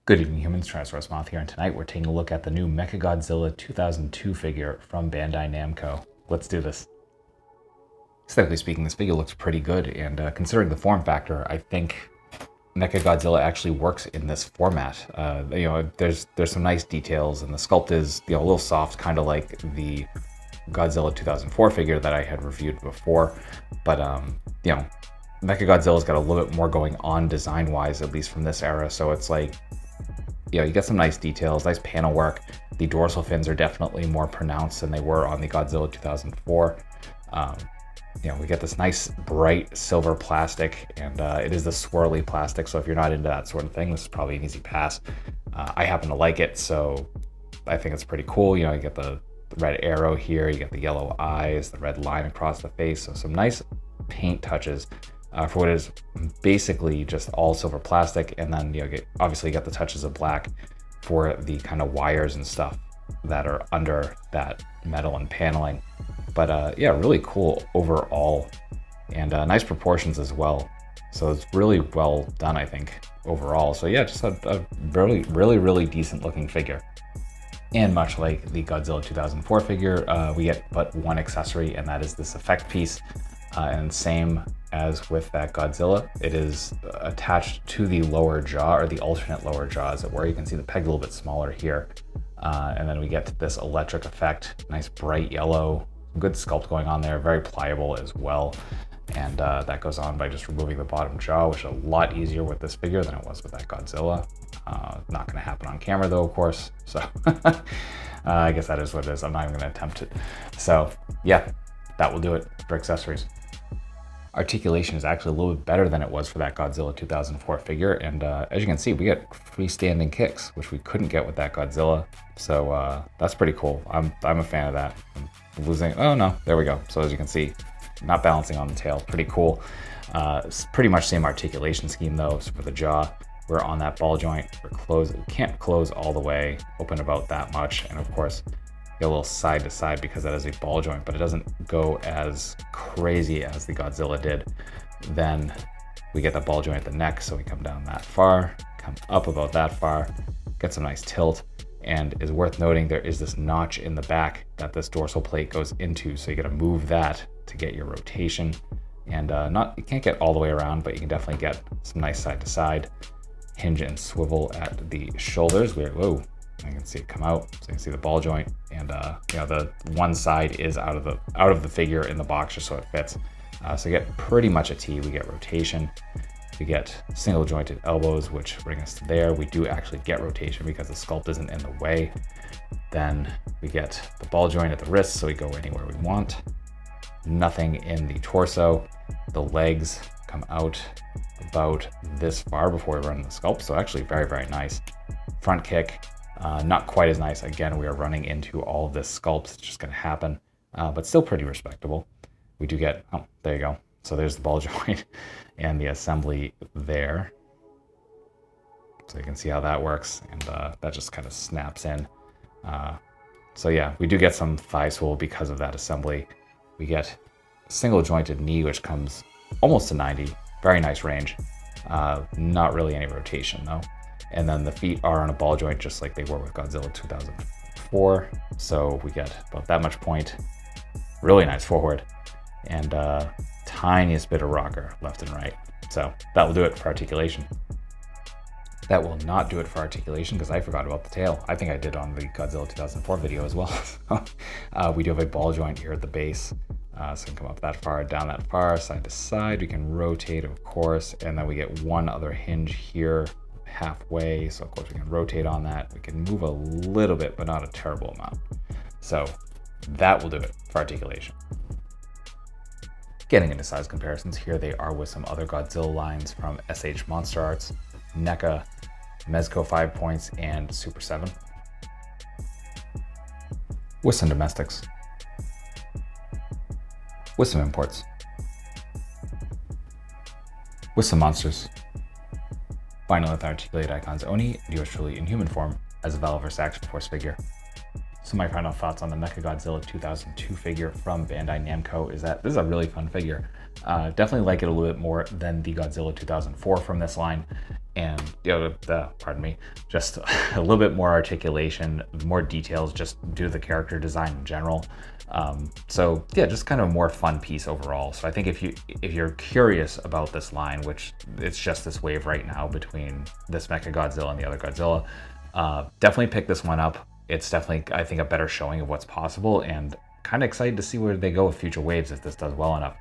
Good evening, humans. Tyrannosaurusmoth here, and tonight we're taking a look at the new Mechagodzilla 2002 figure from Bandai Namco. Let's do this. Aesthetically speaking, this figure looks pretty good, and considering the form factor, I think Mechagodzilla actually works in this format. There's some nice details, and the sculpt is a little soft, kind of like the Godzilla 2004 figure that I had reviewed before, but Mechagodzilla's got a little bit more going on design-wise, at least from this era. So it's like, you get some nice details, nice panel work. The dorsal fins are definitely more pronounced than they were on the Godzilla 2004. We get this nice bright silver plastic, and it is the swirly plastic. So if you're not into that sort of thing, this is probably an easy pass. I happen to like it, so I think it's pretty cool. You get the red arrow here, you get the yellow eyes, the red line across the face. So some nice paint touches for what is basically just all silver plastic, and then obviously you get the touches of black for the kind of wires and stuff that are under that metal and paneling. But really cool overall, and nice proportions as well. So it's really well done, I think, overall. So yeah, just a really decent looking figure. And much like the Godzilla 2004 figure, we get but one accessory, and that is this effect piece. And same as with that Godzilla, it is attached to the lower jaw, or the alternate lower jaw, as it were. You can see the peg a little bit smaller here. And then we get this electric effect, nice bright yellow, good sculpt going on there, very pliable as well. And that goes on by just removing the bottom jaw, which is a lot easier with this figure than it was with that Godzilla. Not going to happen on camera though, of course. So I guess that is what it is. I'm not even going to attempt it. So yeah, that will do it for accessories. Articulation is actually a little bit better than it was for that Godzilla 2004 figure, and as you can see, we get freestanding kicks, which we couldn't get with that Godzilla. So that's pretty cool. I'm a fan of that. I'm losing. Oh no, there we go. So as you can see, not balancing on the tail, pretty cool. It's pretty much same articulation scheme though. So for the jaw, we're on that ball joint. We're closed. We can't close all the way, open about that much, and of course, a little side to side because that is a ball joint, but it doesn't go as crazy as the Godzilla did. Then we get the ball joint at the neck, so we come down that far, come up about that far, get some nice tilt, and is worth noting there is this notch in the back that this dorsal plate goes into, so you got to move that to get your rotation. And you can't get all the way around, but you can definitely get some nice side to side hinge and swivel at the shoulders. Whoa. I can see it come out, so you can see the ball joint, and the one side is out of the figure in the box just so it fits. So you get pretty much a T. We get rotation, we get single jointed elbows, which bring us to there. We do actually get rotation because the sculpt isn't in the way. Then we get the ball joint at the wrist, so we go anywhere we want. Nothing in the torso. The legs come out about this far before we run the sculpt, so actually very nice. Front kick. Not quite as nice. Again, we are running into all of this sculpt. It's just going to happen, but still pretty respectable. We do get, oh, there you go. So there's the ball joint and the assembly there. So you can see how that works, and that just kind of snaps in. So yeah, we do get some thigh swivel because of that assembly. We get single jointed knee, which comes almost to 90. Very nice range. Not really any rotation though. And then the feet are on a ball joint just like they were with Godzilla 2004. So we get about that much point. Really nice forward. And tiniest bit of rocker left and right. So that will do it for articulation. That will not do it for articulation because I forgot about the tail. I think I did on the Godzilla 2004 video as well. We do have a ball joint here at the base. So we can come up that far, down that far, side to side. We can rotate, of course. And then we get one other hinge here halfway, so of course we can rotate on that. We can move a little bit, but not a terrible amount. So that will do it for articulation. Getting into size comparisons, here they are with some other Godzilla lines from SH Monster Arts, NECA, Mezco 5 points, and Super 7. With some domestics. With some imports. With some monsters. Finally, with articulated icons Oni, yours truly in human form as a Valveverse Action Force figure. So my final thoughts on the Mechagodzilla 2002 figure from Bandai Namco is that this is a really fun figure. Definitely like it a little bit more than the Godzilla 2004 from this line. And, pardon me, just a little bit more articulation, more details just due to the character design in general. So yeah, just kind of a more fun piece overall. So I think if you're curious about this line, which it's just this wave right now between this Mechagodzilla and the other Godzilla, definitely pick this one up. It's definitely, I think, a better showing of what's possible, and kind of excited to see where they go with future waves if this does well enough.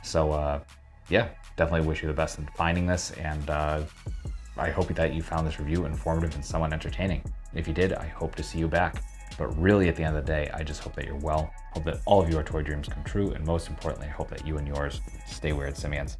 So yeah, definitely wish you the best in finding this, and I hope that you found this review informative and somewhat entertaining. If you did, I hope to see you back. But really, at the end of the day, I just hope that you're well, hope that all of your toy dreams come true, and most importantly, I hope that you and yours stay weird, simians.